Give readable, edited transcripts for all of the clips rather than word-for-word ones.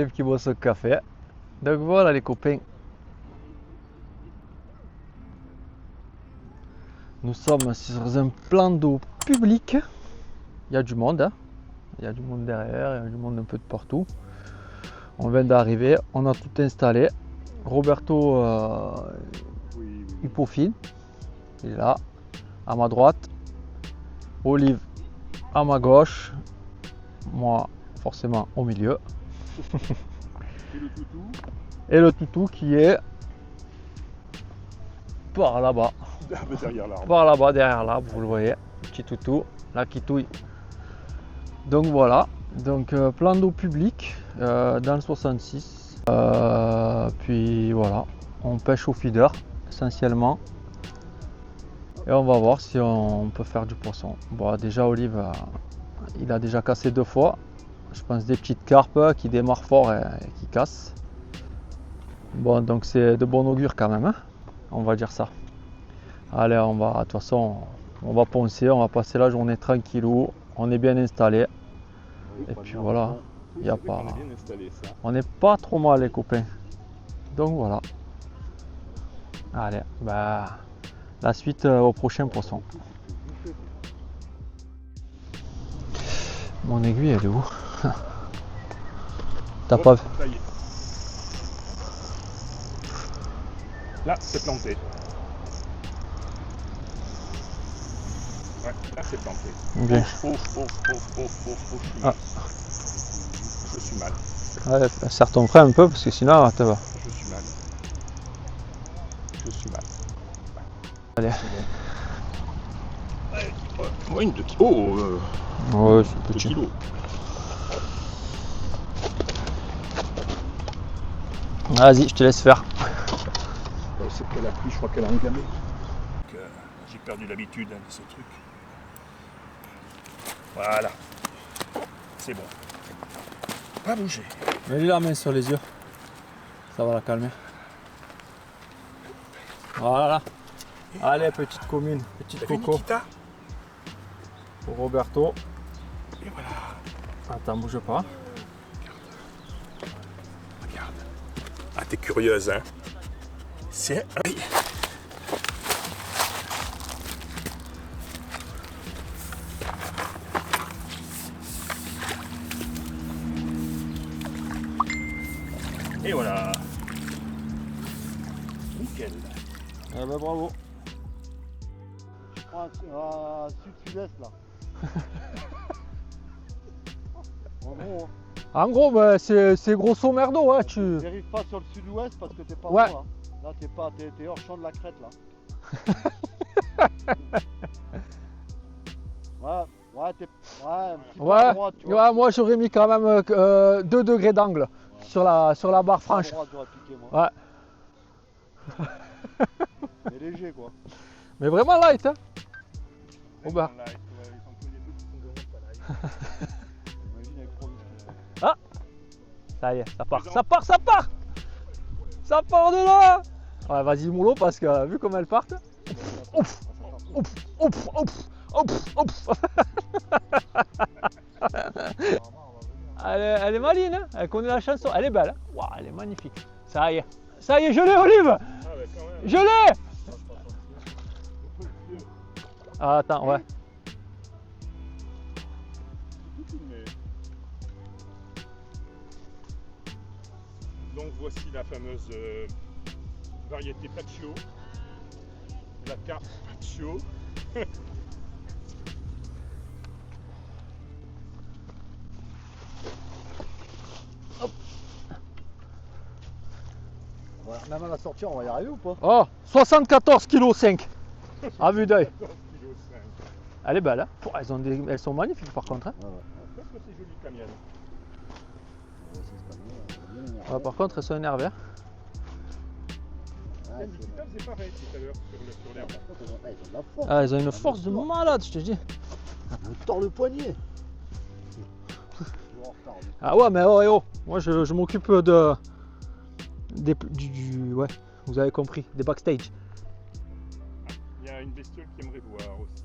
Olive qui boit son café. Donc voilà les copains. Nous sommes sur un plan d'eau public. Il y a du monde, hein. Il y a du monde derrière, il y a du monde un peu de partout. On vient d'arriver, on a tout installé. Roberto il peaufine. Il est là, à ma droite. Olive à ma gauche. Moi, forcément, au milieu. Et le toutou? Et le toutou qui est par là-bas. Derrière l'arbre. Par là-bas, derrière l'arbre, vous le voyez. Petit toutou, là qui touille. Donc voilà, donc plan d'eau public dans le 66. Puis voilà, on pêche au feeder essentiellement. Et on va voir si on peut faire du poisson. Bon, déjà Olive, il a déjà cassé 2 fois. Je pense des petites carpes qui démarrent fort et qui cassent. Bon, donc c'est de bon augure quand même, hein, on va dire ça. Allez, on va, de toute façon, on va poncer, on va passer la journée tranquillou. On est bien installé. Et puis voilà, il y a pas, on n'est pas trop mal les copains. Donc voilà. Allez, bah, la suite au prochain poisson. Mon aiguille elle est où? T'as pas vu? Là, c'est planté. Ouais, là, c'est planté. Bien. Ah. Je suis mal. Ouais, serre ton frein un peu parce que sinon ça va. Je suis mal. Je suis mal. Allez. Ouais, une de kilo. Ouais, c'est 2 petit. kilos. Vas-y, je te laisse faire. C'est qu'elle a pris, je crois qu'elle a engamé. J'ai perdu l'habitude de ce truc. Voilà. C'est bon. Pas bouger. Mets-lui la main sur les yeux. Ça va la calmer. Voilà. Allez, petite commune, petite coco. Pour Roberto. Et voilà. Attends, bouge pas. Regarde. Ah, t'es curieuse, hein? C'est un... Et voilà. Nickel. Eh ben bravo. Je crois à sud-sud-est là. En gros, En gros, bah, c'est grosso merdo, hein, tu... n'arrive pas sur le sud-ouest parce que t'es pas Ouais. loin. Là, t'es hors champ de la crête là. Ouais, t'es un petit peu à droite, tu vois. Ouais, moi j'aurais mis quand même 2 degrés d'angle sur la barre franche. À droite, j'aurais piqué moi. Ouais. Mais léger quoi. Mais vraiment light, hein. Oh bah. Imagine avec Provis. Ça y est, ça part, ça part, ça part. Ça part de là. Ouais, vas-y mollo parce que vu comme elles partent. Ouf, ouf, ouf, ouf, ouf, ouf. Elle est maline, hein, elle connaît la chanson, elle est belle. Hein. Wow, elle est magnifique. Ça y est, je l'ai Olive. Je l'ai. Ah, attends, ouais. Donc voici la fameuse variété Paccio, la carpe Paccio. Ouais, même à la sortie, on va y arriver ou pas? Oh, 74,5 kg à vue d'œil. Elle est belle, hein. Oh, elles sont magnifiques par contre. Hein. Qu'est-ce que c'est joli la mienne. Ouais, par contre, elles sont énervées. Hein. C'est pareil tout à l'heure sur l'herbe. Ah, elles ont une force de malade, je te dis. On me tord le poignet. Ah ouais, mais oh. Moi, je m'occupe ouais, vous avez compris, des backstage. Il y a une bestiole qui aimerait voir aussi.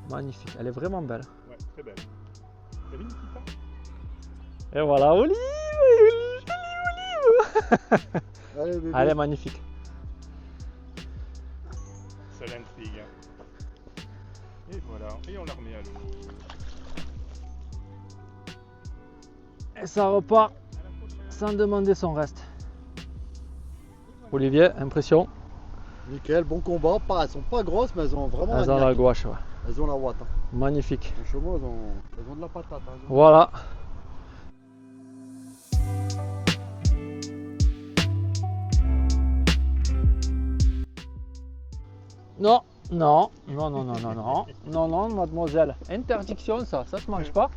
Magnifique, elle est vraiment belle. Ouais, très belle. T'as vu Nikita? Et voilà, Olive. Allez, bébé. Allez, magnifique. Ça l'intrigue. Et voilà, et on la remet à l'eau. Et ça repart sans demander son reste. Olivier, impression? Nickel, bon combat. Pareil, elles sont pas grosses, mais elles ont vraiment Elles ont niaque. la gouache, ouais. Elles ont la ouate. Hein. Magnifique. Franchement, elles ont de la patate. Hein. Voilà. Non, non, non, non, non, non, non, non, non, mademoiselle. Interdiction, ça se mange pas.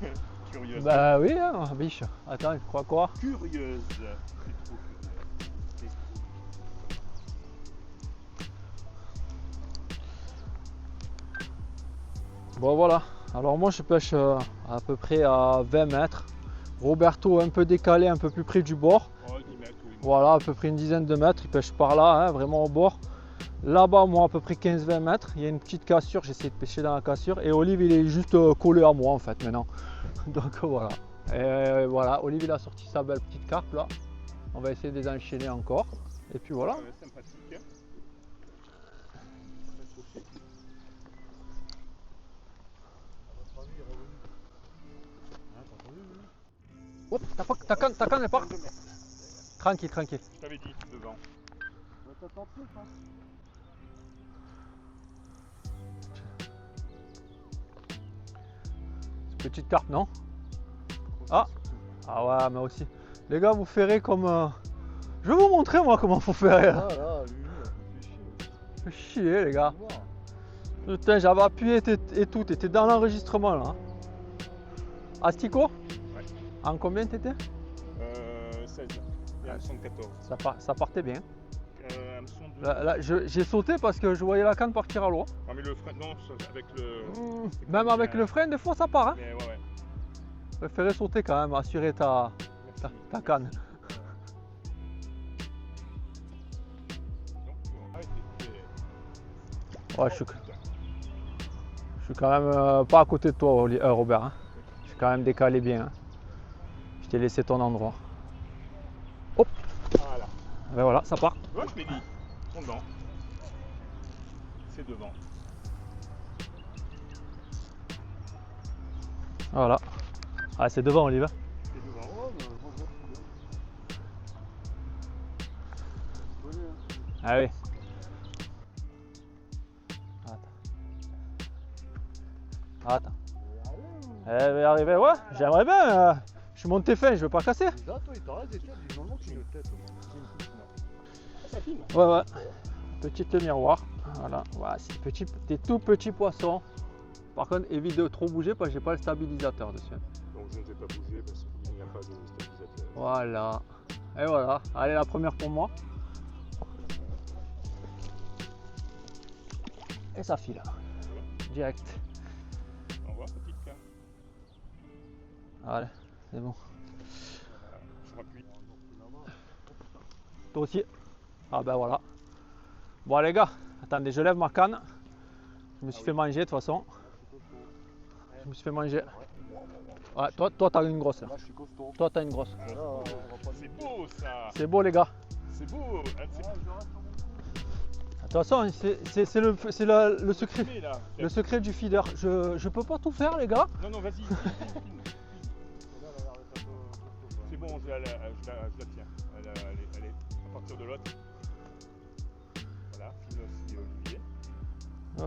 Curieuse. Bah oui, hein, biche. Attends, je crois quoi? Curieuse. C'est trop curieux. Bon voilà, alors moi je pêche à peu près à 20 mètres. Roberto un peu décalé, un peu plus près du bord. Oh, 10 mètres, oui. Voilà, à peu près une dizaine de mètres, il pêche par là, hein, vraiment au bord. Là-bas, moi à peu près 15-20 mètres, il y a une petite cassure, j'essaie de pêcher dans la cassure. Et Olive il est juste collé à moi en fait maintenant. Donc voilà. Et voilà, Olive il a sorti sa belle petite carpe là. On va essayer de les enchaîner encore. Et puis voilà. Sympathique. Hein. Hop, ta canne elle part. Tranquille, tranquille. Je t'avais dit, devant. Petite carpe, non? Ah ouais, mais aussi. Les gars, vous ferez comme... Je vais vous montrer moi comment faut faire. Ah là, lui, il Fait chier les gars. fait chier. Putain, j'avais appuyé et tout, t'étais dans l'enregistrement là. Asticot? Ouais. En combien t'étais? 16. Et hameçon de 14. Ça partait bien. Hameçon de... Là, j'ai sauté parce que je voyais la canne partir à l'eau. Ah mais le frein, non, avec le... Même avec le frein, des fois ça part. Hein. Mais ouais. Préférez sauter quand même, assurer ta canne. Ouais, je suis quand même pas à côté de toi, Robert. Hein. Je suis quand même décalé bien. Hein. Je t'ai laissé ton endroit. Hop! Voilà. Ben voilà, ça part. Ouais, je l'ai dit. Ils sont devant. C'est devant. Voilà. Ah, c'est devant, Olivier. C'est devant. Ouais, mais moi, je vois plus bien. Ah oui. Attends. Elle va arriver, ouais, j'aimerais bien. Je suis monté fin, je veux pas casser. Déjà, toi, il t'arrête et tu as dit normalement que c'est une tête. Ça filme. Ouais. Petite miroir. Voilà. C'est des tout petits poissons. Par contre, évite de trop bouger parce que j'ai pas le stabilisateur dessus. Donc je ne vais pas bouger parce qu'il n'y a pas de stabilisateur. Voilà. Et voilà. Allez, la première pour moi. Et ça file. Direct. Au revoir, petite carte. Allez, c'est bon. Je m'appuie. Toi aussi. Ah ben voilà. Bon les gars, attendez, je lève ma canne. Je me suis fait manger de toute façon. Je me suis fait manger. Ouais, toi t'as une grosse là. Là, je suis costaud. Toi t'as une grosse. Là, on va pas C'est beau ça. C'est beau les gars. C'est beau. De toute façon, c'est le secret. Le secret du feeder. Je peux pas tout faire les gars. Non, vas-y. Filme. C'est bon, je la tiens. Elle est à partir de l'autre. Voilà, filme aussi Olivier. Ouais.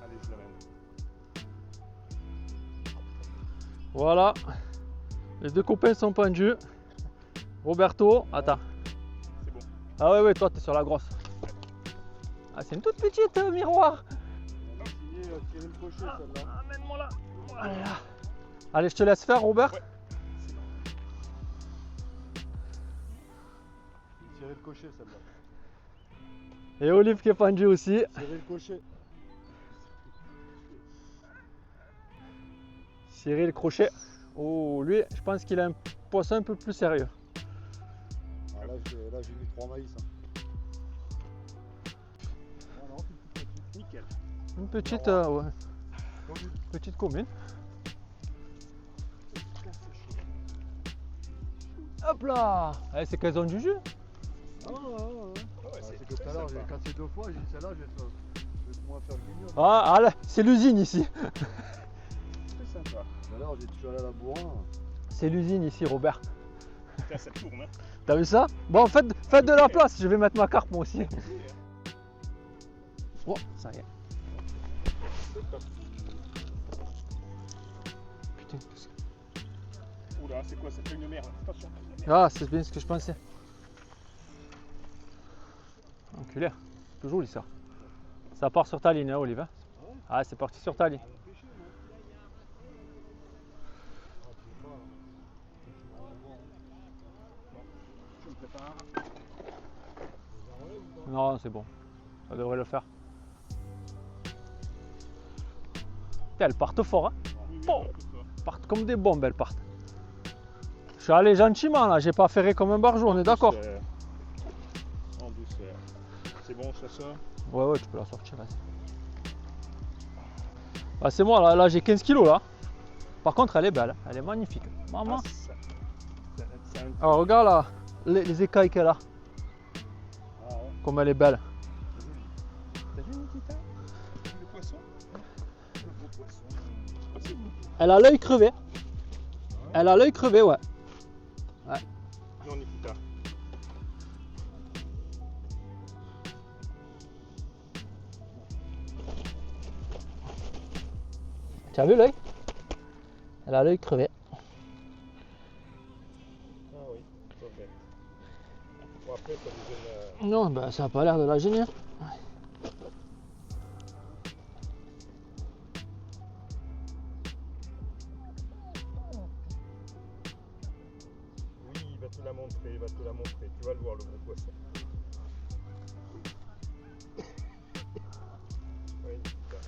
Allez, je l'amène. Voilà. Les deux copains sont pendus. Roberto, attends. C'est bon. Ah ouais, toi t'es sur la grosse. Ah, c'est une toute petite miroir. tirer le crochet, celle-là. Amène-moi là. Voilà. Allez, je te laisse faire, Robert. Ouais. Tirer le crochet, celle-là. Et Olive qui est pendue aussi. Tirer le crochet. Cyril Crochet. Oh, lui, je pense qu'il a un poisson un peu plus sérieux. Ah, là, j'ai mis 3 maïs. Hein. Ah, non, c'est une petite. Nickel. Une petite, ouais. Petite commune. Hop. là. Eh, c'est qu'elles ont du jus. Ah ouais. Ouais, C'est que tout à l'heure, j'ai cassé 2 fois, j'ai dit celle-là, je vais te moins faire le mignon. Ah, là, c'est l'usine ici. C'est sympa. Tout à l'heure, je suis allé à la bourrin. C'est l'usine ici, Robert. Putain, ça tourne, hein. T'as vu ça? Bon, faites de la place, je vais mettre ma carte moi aussi. Oh, ça y est. Putain. Oula, c'est quoi? Ça fait une merde. Attention. Ah, c'est bien ce que je pensais. Enculé. C'est joli ça. Ça part sur ta ligne, hein, Olive. Ah, c'est parti sur ta ligne. Je me prépare. Non, c'est bon. Ça devrait le faire. Putain, elles partent fort, hein. Bon. Elles partent comme des bombes, elles partent. Je suis allé gentiment là, j'ai pas ferré comme un barjou, on est d'accord? En douceur. C'est bon, ça sort? Ouais, tu peux la sortir, vas-y. Ah, c'est moi là j'ai 15 kilos là. Par contre, elle est belle, elle est magnifique. Maman. Alors, regarde là, les écailles qu'elle a. Ah ouais. Comme elle est belle. T'as vu Nikita? Le poisson? Le beau poisson. Ah, c'est bon. Elle a l'œil crevé. Elle a l'œil crevé, ouais. Non, Nikita. Tu as vu l'œil? Elle a l'œil crevé. Ah oui, pas bête. Bon, après, ça nous donne. Non, bah ça a pas l'air de la gêner. Oui, il va te la montrer, il va te la montrer. Tu vas le voir, le gros poisson. Oui, Nikita.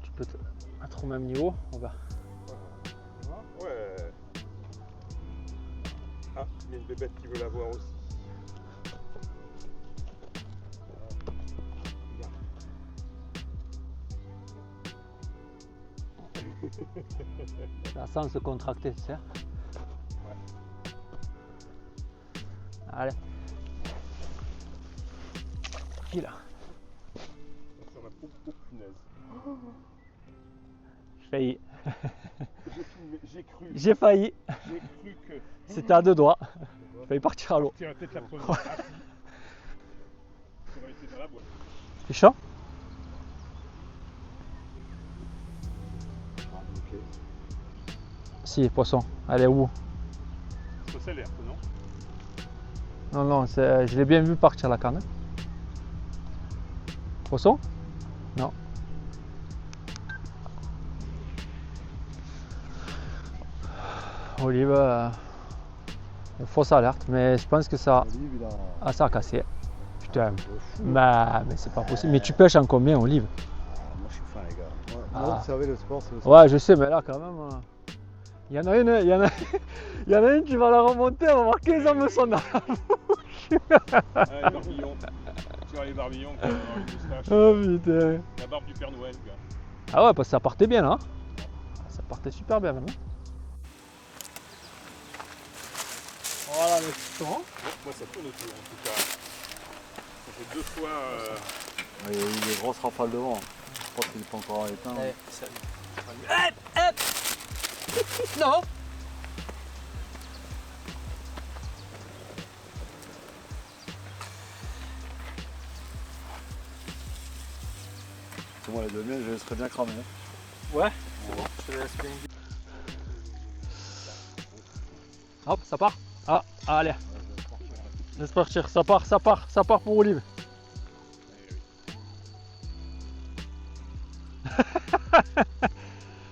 Tu peux te mettre au même niveau. On va. Ouais. Ah, il y a une bébête qui veut la voir aussi. La sent se contracter, tu sais. Allez. Qui là? Attention, la pauvre punaise. J'ai failli. J'ai cru. J'ai failli. J'ai cru que. C'était à 2 doigts. J'ai failli partir à l'eau. Tiens, peut-être la première. Ah, si. On va essayer dans la boîte. C'est chaud? Ok. Si, poisson. Elle est où? Ça, c'est l'herbe, non? Non, je l'ai bien vu partir la canne. Poisson? Non. Olive, fausse alerte, mais je pense que ça, Olive, il a. ça a cassé. Putain, de fou. mais c'est pas possible. Mais tu pêches en combien, Olive? Moi, je suis fin, les gars. Ah. Moi, vous savez, le sport, c'est le sport. Ouais, je sais, mais là, quand même. Il y en a une, il y en a une qui va la remonter, on va voir 15 hameçons dans la bouche. Ah, les barbillons. Tu vois les barbillons qui ont une moustache. Oh putain. La barbe du Père Noël, gars. Ah ouais, parce que ça partait bien là. Ça partait super bien même. Voilà le piston. Bon, moi, ça tourne autour, en tout cas. Ça fait 2 fois. Il y a eu des grosses rafales de vent. Je pense qu'il n'est pas encore éteint. Non. C'est moi, les 2000, je les laisserais bien cramer. Ouais, c'est bon, je te laisse bien. Hop, ça part. Ah, allez. Laisse partir, ça part pour Olive.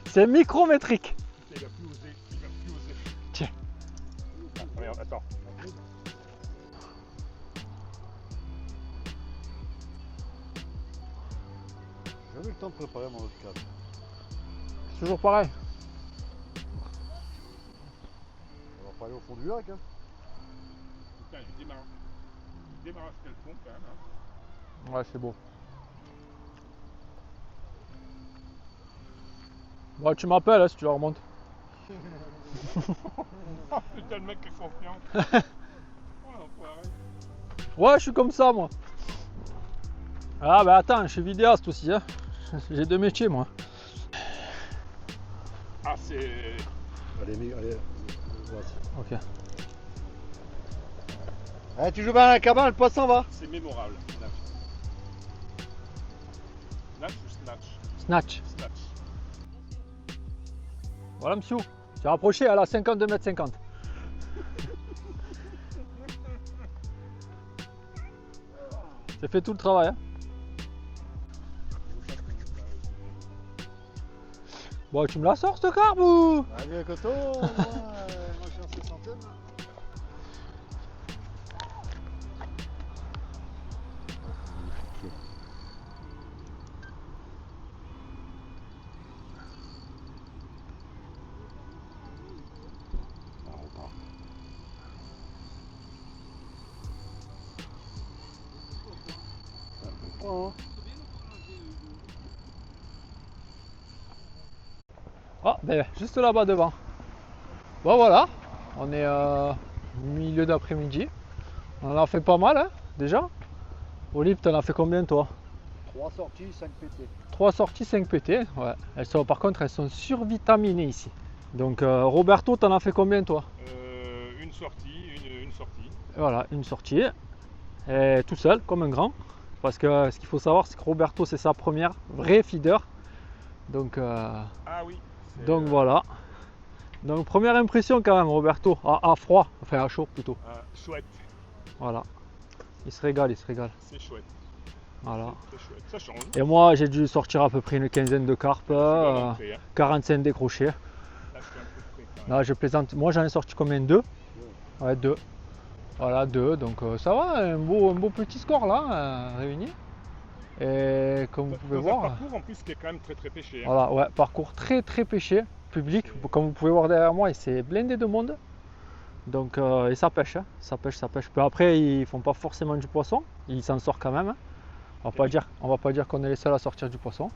C'est micrométrique. Il va plus oser, il va plus oser. Tiens. Ah, merde, attends. J'ai jamais eu le temps de préparer mon autre câble. C'est toujours pareil. On va pas aller au fond du lac. Hein. Putain, il démarre ce qu'elle font quand même. Hein. Ouais, c'est beau. Bon, tu m'appelles hein, si tu la remontes. Oh putain, le mec qui est confiant. Oh l'enfoiré. Ouais, je suis comme ça moi. Ah bah attends, je suis vidéaste aussi. Hein. J'ai deux métiers moi. Ah, c'est. Allez, voici. Ok. Eh, tu joues bien à la cabane, le poisson va. C'est mémorable. Snatch. Snatch ou snatch? Snatch. Snatch. Voilà monsieur. Tu as rapproché à la 52 m 50. J'ai fait tout le travail. Hein. Bon, tu me la sors cette carpe ou? Allez, à côté, moi je suis en 60e. Ah, ben juste là-bas devant. Bon voilà, on est milieu d'après-midi. On en a fait pas mal hein, déjà. Olive, t'en as fait combien toi? 3 sorties, 5 PT. 3 sorties, 5 PT. Ouais. Elles sont, par contre, elles sont survitaminées ici. Donc Roberto, t'en as fait combien toi? Une sortie, une sortie. Voilà, une sortie. Et tout seul, comme un grand. Parce que ce qu'il faut savoir, c'est que Roberto, c'est sa première vraie feeder. Donc, Ah oui. donc voilà. Donc première impression quand même, Roberto. À froid, enfin à chaud plutôt. Chouette. Voilà. Il se régale, il se régale. C'est chouette. Voilà. C'est chouette. Ça change. Et moi, j'ai dû sortir à peu près une quinzaine de carpes, Je suis vraiment prêt, hein. 45 décrochés. Là, je suis un peu prêt, quand même. Là, je plaisante. Moi, j'en ai sorti combien? 2. Ouais, 2. Voilà, 2. Donc ça va, un beau petit score là, réuni. Et comme vous pouvez Dans voir, un parcours en plus qui est quand même très pêché. Hein. voilà, ouais, parcours très pêché, public. Comme vous pouvez voir derrière moi, c'est blindé de monde. Donc, et ça pêche, hein. Ça pêche. Puis après, ils font pas forcément du poisson, ils s'en sortent quand même. Hein. On va pas dire qu'on est les seuls à sortir du poisson.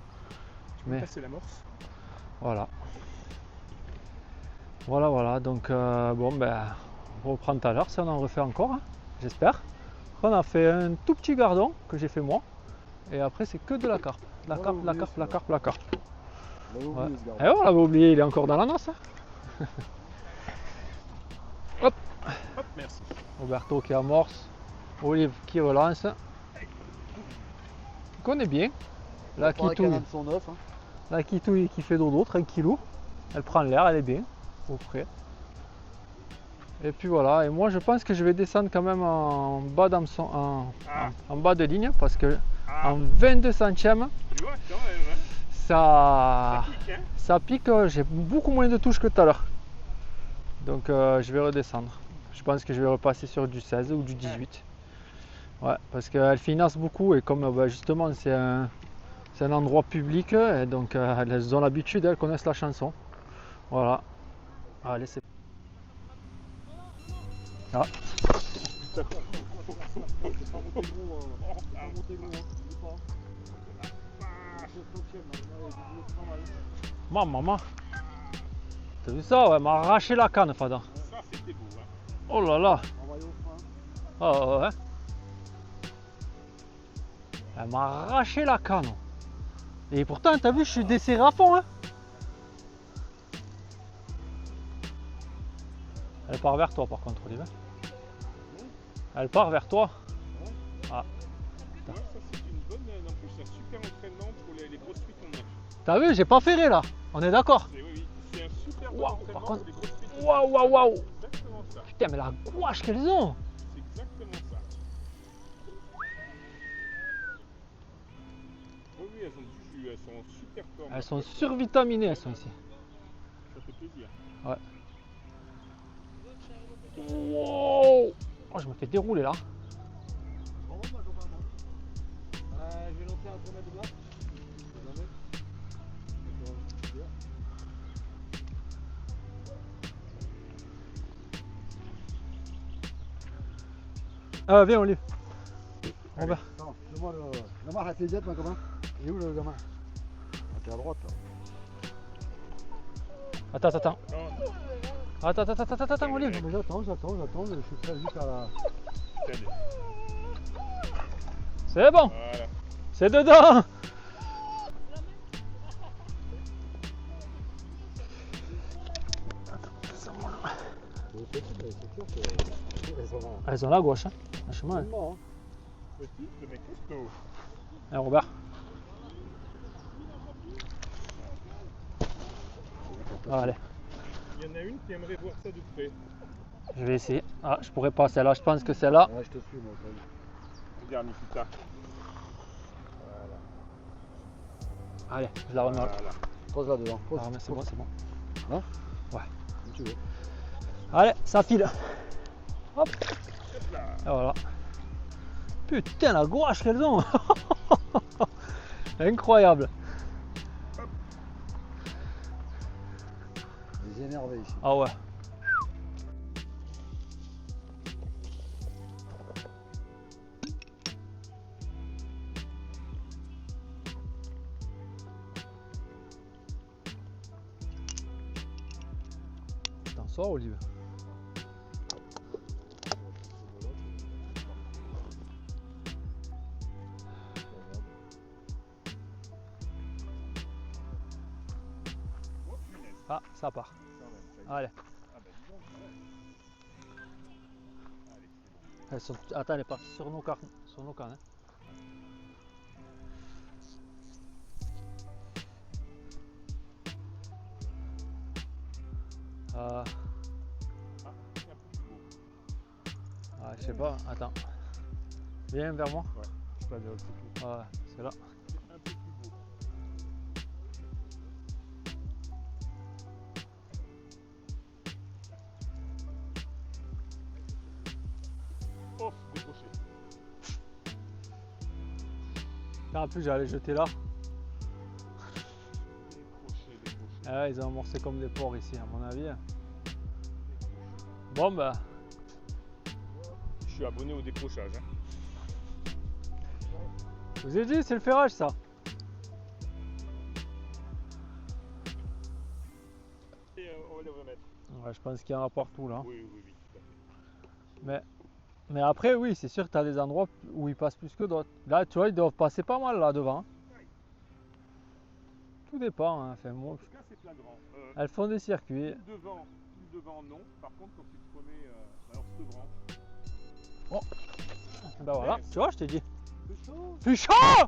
Mais C'est l'amorce. voilà. Voilà. Donc bon ben, on reprend tout à l'heure si on en refait encore, hein, j'espère. On a fait un tout petit gardon que j'ai fait moi. Et après c'est que de la carpe. La carpe. Ouais. Et on l'avait oublié, il est encore dans la noce. Hein. Hop, Merci. Roberto qui amorce, Olive qui relance. On connaît bien. La quitouille. La quitouille qui fait dodo, tranquillou. Elle prend l'air, elle est bien, au frais. Et puis voilà, et moi je pense que je vais descendre quand même en bas, en bas de ligne parce que en 22 centièmes, Tu vois, quand même, hein. ça pique, hein. ça pique, j'ai beaucoup moins de touches que tout à l'heure. Donc je vais redescendre. Je pense que je vais repasser sur du 16 ou du 18. Ouais, parce qu'elles financent beaucoup et comme justement c'est un endroit public, et donc elles ont l'habitude, elles connaissent la chanson. Voilà. Allez, c'est... Ah. Maman. T'as vu ça? Ouais, elle m'a arraché la canne, Fada. Ça, c'était beau. Hein. Oh là là. Oh ouais. Elle m'a arraché la canne. Et pourtant, t'as vu, je suis desserré à fond. Hein. Elle part vers toi par contre, Olivier. Elle part vers toi. Ah. Ouais, ça c'est une bonne. En plus, c'est un super entraînement pour les grosses truites en neige. T'as vu, j'ai pas ferré là. On est d'accord. Oui, c'est un super bon Waouh, entraînement par contre- pour les grosses truites en neige. Waouh. C'est exactement ça. Putain, mais la gouache qu'elles ont. C'est exactement ça. Oui, elles ont du jus, elles sont en super forme. Elles sont survitaminées, elles sont ici. Ça fait plaisir. Ouais. Wow. Oh, je me fais dérouler là. Je vais lancer un tournoi de bas. Viens, Olive. Robert. Non, donne-moi le gamin à tes jettes, ma copain. Il est où le gamin? Ah, t'es à droite là. Attends, attends. Non, Attends, Olive. Mais j'attends, je suis prêt juste à la... t'aides. C'est bon, Voilà. c'est dedans. Elles sont là à gauche. Hein. Lâche-moi. Hein. Petit, mais costaud. Allez, Robert. Ah, allez, Il y en a une qui aimerait voir ça de près. je vais essayer. Ah, je pourrais pas celle-là. Je pense que celle-là. Ouais, je te suis, moi. Regarde, Nikita. Allez, je la remets. Voilà. Pose là dedans. Pose. Ah, mais c'est bon, c'est bon. Non? Ouais. Comme tu veux. Allez, ça file. Hop. Hop là. Et voilà. Putain, la gouache qu'elles ont. Incroyable. Les énervés ici. Ah ouais. T'en sors, Olive. Ah, ça part. Allez. Ah bah dis donc, ouais. Allez, c'est bon. Elles sont... Attends, elle est partie sur nos cannes. Sur nos cannes. Hein. Ah, c'est un peu plus beau. Je sais pas, attends. Viens vers moi. Ouais, je pas de l'autre côté. Ouais, c'est là. C'est un peu plus beau. Oh, décroché. En plus, j'allais jeter là. Décroché. Ah ouais, ils ont amorcé comme des porcs ici, à mon avis. Bon, bah. Je suis abonné au décrochage. Hein. Je vous ai dit, c'est le ferrage ça. Et on va les remettre. Ouais, je pense qu'il y en a partout là. Oui, tout à fait. Mais après, oui, c'est sûr que tu as des endroits où ils passent plus que d'autres. Là, tu vois, ils doivent passer pas mal là devant. Tout dépend. Hein. Enfin, moi, En tout cas, c'est flagrant. elles font des circuits. Plus devant, non. Par contre, quand tu te remets. Alors, ce grand. Bah voilà, tu vois, je t'ai dit. C'est chaud. Plus chaud. Bon,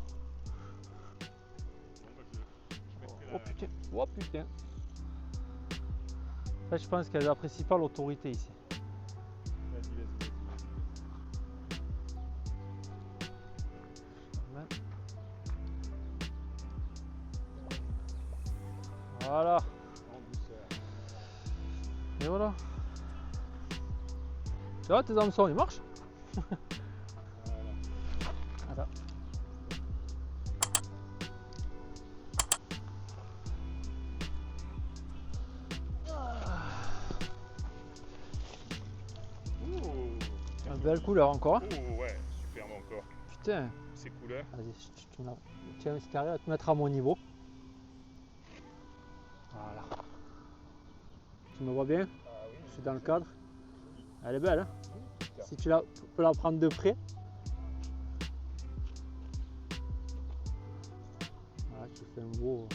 bah, je mettrai Oh putain, oh putain. En fait, je pense qu'elles apprécient pas l'autorité ici. Vas-y. Voilà. En douceur. Et voilà. Tu vois, tes hameçons, ils marchent. Voilà. Attends. Oh, Une belle couleur encore. Hein. oh, ouais, superbe encore. Putain. Ces couleurs. Vas-y, tiens, ce carré à te mettre à mon niveau. Voilà. Tu me vois bien? Ah oui. Je suis dans le cadre. Elle est belle, hein? Si tu peux la prendre de près. Voilà, tu fais un beau.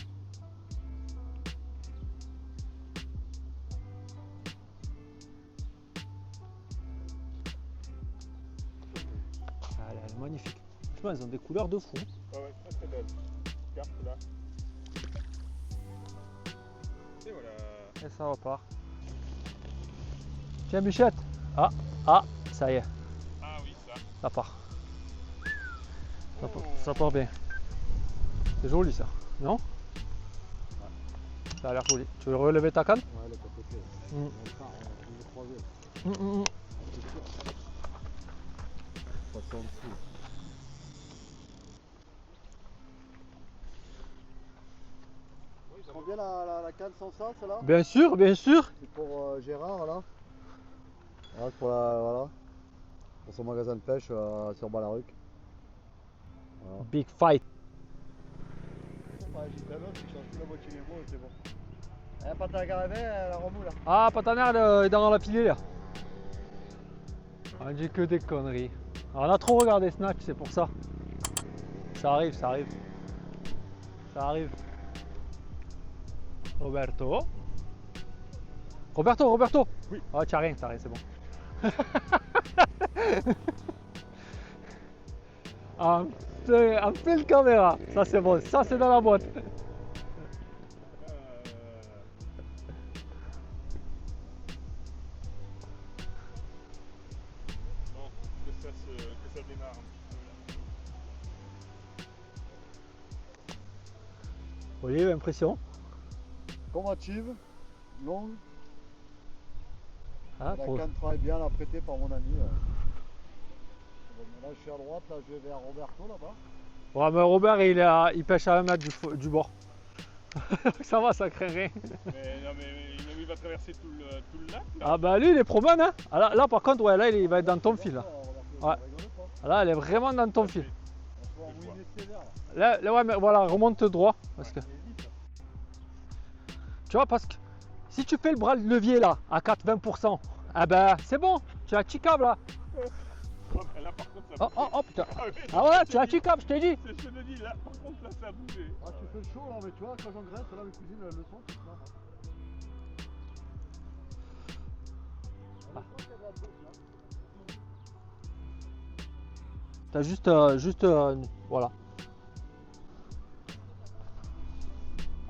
Elle est magnifique. Franchement, elles ont des couleurs de fou. Ouais, très belle. Carte là. Et voilà. Et ça repart. Tiens, Bichette. Ah, ça y est, Ah oui, ça. ça part. Oh. Ça part bien. C'est joli ça, non? Ça a l'air joli. Tu veux relever ta canne? Ouais, là, t'as côté. Mm. On est croisés. Passe en dessous. Tu prends bien la canne sans ça, celle-là? Bien sûr, bien sûr. C'est pour Gérard, là. Voilà, pour son magasin de pêche sur Balaruc. Voilà. Big fight. Ouais, j'ai la moitié des mots et c'est bon. La pâte à caramel, elle remoule là. Ah, Pataner est dans la pilée là. On dit que des conneries. Alors, on a trop regardé Snatch, c'est pour ça. Ça arrive, ça arrive. Ça arrive. Roberto. Roberto. Oui. Ah, t'as rien, c'est bon. En pleine caméra. Ça c'est bon, ça c'est dans la boîte. Bon, que ça démarre un petit peu là. Vous voyez l'impression? Combative, longue. Ah, La trop- canne travaille bien, la prêtée par mon ami. Là. Là je suis à droite, là je vais vers Roberto là-bas. Ouais, mais Robert il pêche à 1 mètre du bord. Ça va, ça craint rien. Mais non, mais il va traverser tout le lac là. Ah bah lui il est promène hein. Ah, là par contre ouais là il va être dans ton fil là. Ouais. Là elle est vraiment dans ton fil. On se voit mouiner sévère là. Là ouais mais voilà remonte droit parce que. Il est vite. Tu vois parce que si tu fais le bras de levier là à 4-20%, ah ben c'est bon, tu as câble là. Oh, là par contre ça a bougé. Oh putain. Ah, oui, Ah ouais tu as câble je t'ai dit. c'est ce que je te dis là, par contre là ça a bougé. Ah tu fais le show là, mais tu vois quand j'engraisse là mes cousines elles le sont, c'est clair. T'as juste voilà.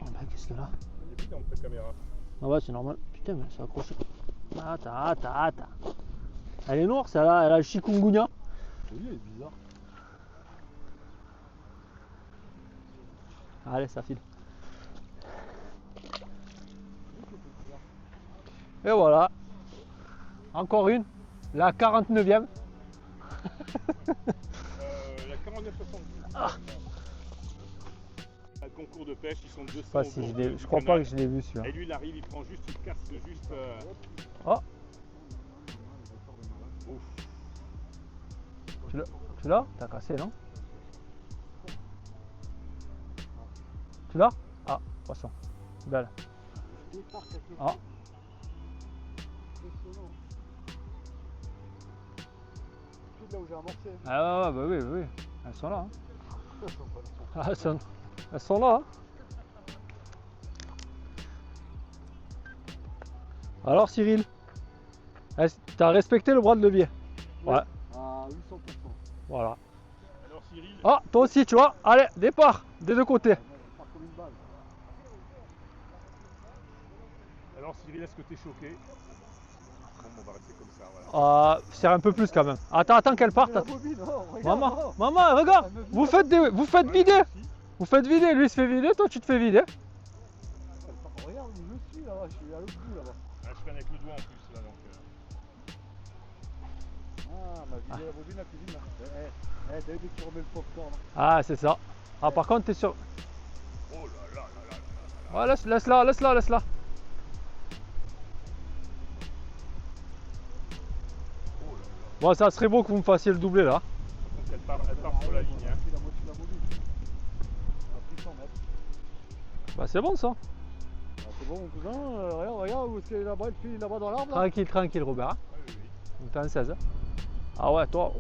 Oh ben qu'est-ce que là? Il est vide dans ta caméra. Ah ouais c'est normal. Putain mais c'est accroché. Attends. Elle est noire celle-là, elle a le chikungunya. Oui, il est bizarre. Allez ça file. Et voilà. Encore une. La 49e. La 49,70. Le concours de pêche, ils sont 200 Pas au si bord je du l'ai- je crois pas canal. que je l'ai vu celui-là. Et lui, il arrive, il prend juste, il casse juste. Oh, Ouf. tu l'as? T'as cassé non? Tu l'as? Ah, poisson. Belle. Ah. Tout là où j'ai amorcé. Ah ouais, bah oui. Elles sont là. Hein. Ah, elles sont là. Hein. Alors Cyril, t'as respecté le bras de levier? Ouais. À 800%. Voilà. Alors Cyril, Ah, toi aussi, tu vois? Allez, départ, des deux côtés. Pas comme une balle. est-ce que t'es choqué? Bon, on va rester comme ça, voilà. Serre un peu plus quand même. Attends qu'elle parte. La bobine, oh, regarde, oh. Maman, regarde. Vous faites vider. Vous faites vider. Lui il se fait vider, toi tu te fais vider. Regarde où je suis là-bas, je suis à l'autre bout là-bas. Ah, je traîne avec le doigt en plus là donc. Ah, ma vidé la bobine, la cuisine là. T'as vu dès que tu remets le popcorn. Ah, c'est ça. Ah, par contre, t'es sur. Oh là là là là là là. Ouais, laisse-la. Bon, ça serait beau que vous me fassiez le doublé là. Elle part sur la ligne. Hein. La moitié de la bobine. On a pris 100 mètres. Bah, c'est bon ça. Ah, c'est bon mon cousin, regarde où c'est là-bas, le fil là-bas dans l'arbre là. Tranquille, Robert. Hein. Oui. Donc, t'es en 16. Hein. Ah ouais, toi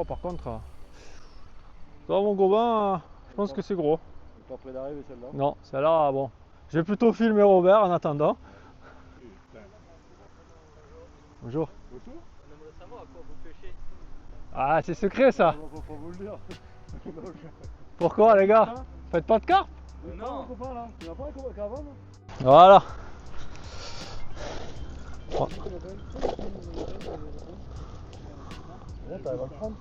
par contre. Toi, mon gobain, je pense que c'est gros. C'est pas près d'arriver celle-là. Non, celle-là, bon. Je vais plutôt filmer Robert en attendant. Putain. Bonjour. Bonjour. On aimerait savoir à quoi vous pêchez. Ah, c'est secret ça. Faut pas vous le dire. Pourquoi les gars? Faites pas de carpe? Non, mon copain là. Tu n'as pas un copain qu'avant là? Voilà. Là, t'arrives à le prendre.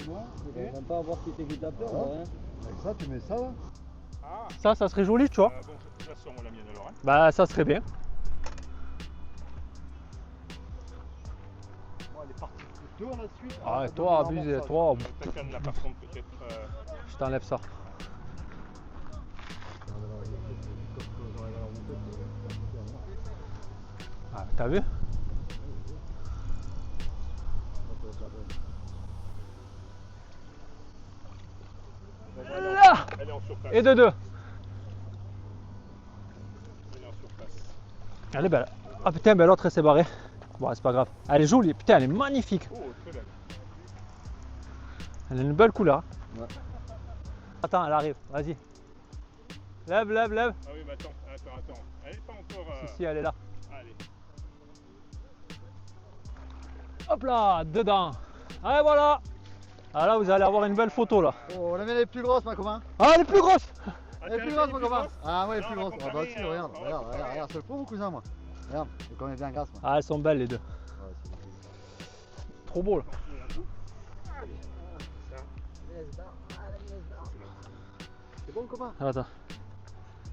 On va pas avoir qui t'équitateur, Ah. rien. Avec ça, tu mets ça là. Ah. Ça serait joli, tu vois. Bon, je la sors moi la mienne alors. Hein. Bah, ça serait bien. Bon, elle est partie de deux à la suite. Ah, Ça toi, donne abusé, vraiment ça. toi. Ta canne là par contre peut-être. Je t'enlève ça. Ah, t'as vu? Là! Elle est en surface. surface. Et de 2. Elle est en surface. Elle est belle. Ah putain, ben l'autre elle s'est barrée. Bon, c'est pas grave. Elle est jolie. Putain, elle est magnifique. Oh, très belle. Elle a une belle couleur. Ouais. Attends, elle arrive. Vas-y. Lève, lève, lève. Ah oui, mais attends. Elle est pas encore. Si, elle est là. Allez. Hop là, dedans. Allez, voilà. Ah là, vous allez avoir une belle photo là. Oh, la mienne est plus grosse, ma copain. Ah, elle est plus grosse. Elle est plus grosse, mon copain. Ah, ouais, elle est Non, plus on va grosse. Ah, bah, comparer, si, hein. regarde, On va regarde, comparer. regarde, c'est pour mon cousin, moi. Regarde, je connais bien grasse, moi. Ah, elles sont belles les deux. Ouais, c'est Trop beau là. C'est bon, copain. Attends.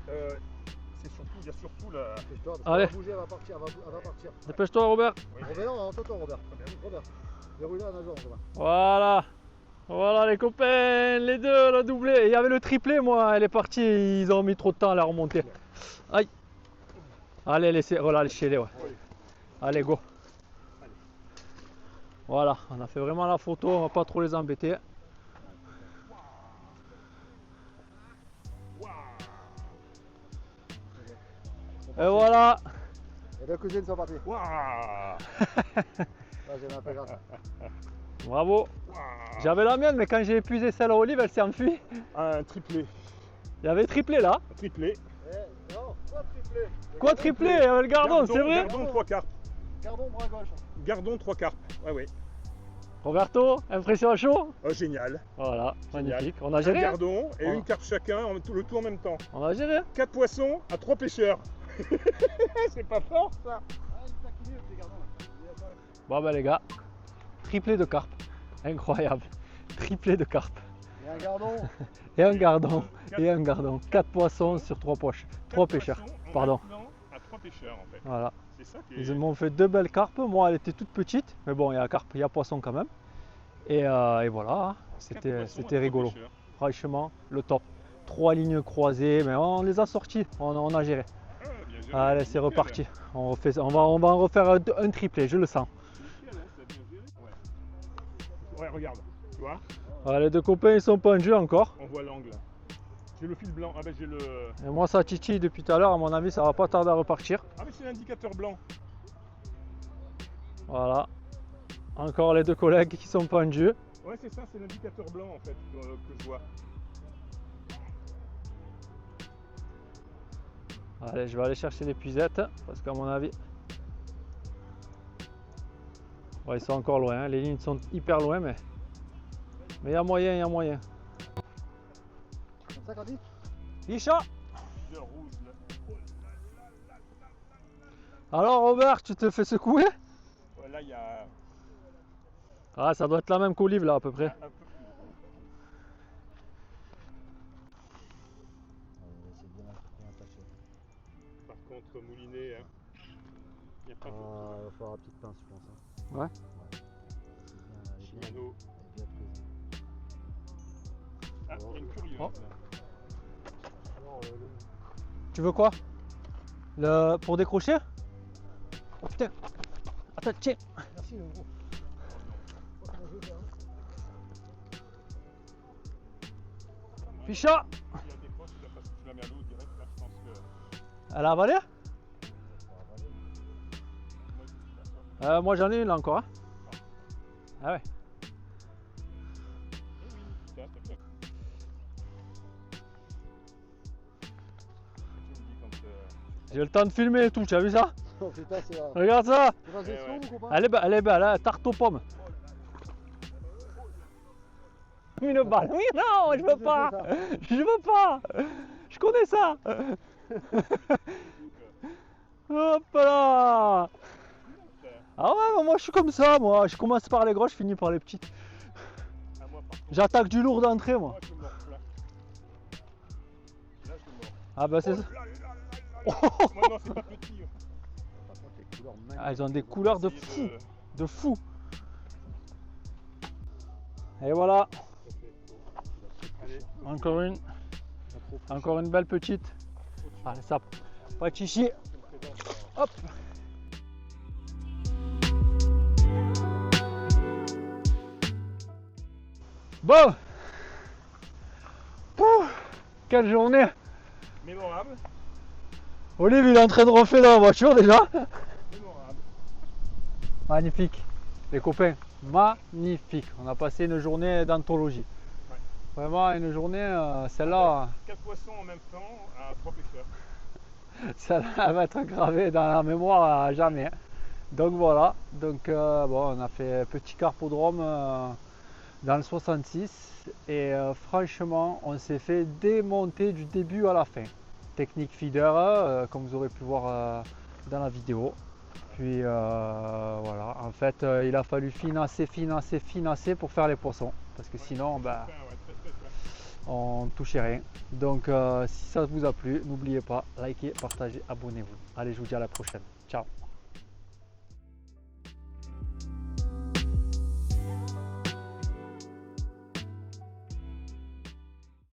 C'est surtout, il y a surtout la. Dépêche-toi, parce Allez. qu'elle va bouger, elle va partir, elle va partir. Dépêche-toi, Robert. Robert, non, toi, Robert. Robert. Verrouille-la à la nageoire, copain. Voilà. Voilà les copains, les deux, la doublé. Il y avait le triplé, moi, elle est partie, ils ont mis trop de temps à la remonter. Aïe. Allez, laissez, voilà, laissez-les, ouais. Allez, go. Voilà, on a fait vraiment la photo, on va pas trop les embêter. Et voilà. Les deux cousines sont parties. Waouh. Là, j'ai bien fait grâce. Bravo. J'avais la mienne, mais quand j'ai épuisé celle à olive, elle s'est enfuie. Un triplé. Il y avait triplé là. Un triplé. Non, quoi triplé? Quoi triplé, le gardon, c'est vrai? Gardons 3 carpes. Gardons bras gauche. Gardons 3 carpes. Ouais, ouais. Roberto, impression à chaud? Oh, génial. Voilà, Génial. magnifique. On a Un géré. Hein. gardon et Voilà. une carpe chacun, le tout en même temps. On a géré. 4 poissons à 3 pêcheurs. C'est pas fort ça. Ah, une taquinée, les gardons. Bon ben les gars, triplé de carpe. Incroyable. Triplé de carpe. Et un gardon. Et un gardon. Quatre- Et un gardon. 4 poissons sur 3 poches. 3 Quatre pêcheurs. poissons en Pardon. maintenant à 3 pêcheurs en fait. Voilà. C'est ça qui est. Ils m'ont fait 2 belles carpes. Moi elle était toute petite. Mais bon, il y a carpe, il y a poisson quand même. Et voilà, hein. Quatre C'était poissons à c'était 3 rigolo. pêcheurs. Franchement, le top. 3 lignes croisées, mais on les a sorties. On a géré. Ah, bien géré. Allez, c'est Nickel. reparti. On va en refaire un triplé, je le sens. Nickel, hein, ça a bien géré. Ouais. Ouais, regarde. Tu vois, Ah, les deux copains ils sont pas en jeu encore. on voit l'angle. J'ai le fil blanc. Ah ben j'ai le. Et moi ça titille depuis tout à l'heure, à mon avis ça va pas tarder à repartir. Ah mais c'est l'indicateur blanc. Voilà. Encore les deux collègues qui sont pas en jeu. Ouais, c'est ça, c'est l'indicateur blanc en fait que je vois. Allez, je vais aller chercher les puisettes parce qu'à mon avis. Ouais, ils sont encore loin, hein. Les lignes sont hyper loin, mais il y a moyen, il y a moyen. Comme ça, quand dit? Isha. De rouge là. Alors Robert, tu te fais secouer? Ouais, là il y a Ah, ça doit être la même qu'Olive là à peu près. un peu plus gros. C'est bien attaché. Par contre, moulinet, hein. Il n'y a pas Il va falloir la petite pince, je pense. Hein. Ouais. Elle est bien, Shimano. elle est bien prise. Ah, il y a une curieuse. Oh. là. Tu veux quoi? Pour décrocher? Oh putain. Attends, tiens. Merci, le gros. Ficha. Si elle décroche, tu la mets à l'eau direct, là je pense que. Elle a avalé? Moi, je dis ça. Moi j'en ai une là encore. Hein. Ah ouais. Eh oui, tiens, t'as fait. Tu me dis quand. J'ai le temps de filmer et tout, tu as vu ça? Oh putain, c'est là. Regarde ça. C'est pas gestion, ouais. mon copain? Elle est belle, hein, tarte aux pommes. Une balle. Oui, non, je veux pas. Je veux pas. Je connais ça. Hop là. Ah ouais, mais moi je suis comme ça, moi. Je commence par les grosses, je finis par les petites. Ah, moi, par contre, J'attaque du lourd d'entrée, moi. moi, je mords là. Là, je mords. Ah bah c'est ça. Moi, non, c'est pas petit. Par contre, les couleurs magnifiques. Ah, ils ont des couleurs de fou. Essayer De fou. Et voilà, Allez, encore une. Encore une belle petite. Allez, ça. Pas de chichi. je te présente. Hop. Bon. Pouh. quelle journée! Mémorable. Olive, il est en train de ronfler dans la voiture déjà. Mémorable. Magnifique, les copains, magnifique. On a passé une journée d'anthologie. Ouais. Vraiment une journée, celle-là, 4 poissons en même temps à 3 pêcheurs. celle-là elle va être gravée dans la mémoire à jamais. Donc voilà, bon, on a fait petit carpodrome dans le 66 et franchement, on s'est fait démonter du début à la fin. Technique feeder, comme vous aurez pu voir dans la vidéo. Puis voilà, en fait, il a fallu financer pour faire les poissons. Parce que sinon, bah, Ouais, très fin. on ne touchait rien. Donc si ça vous a plu, n'oubliez pas, likez, partagez, abonnez-vous. Allez, je vous dis à la prochaine. Ciao.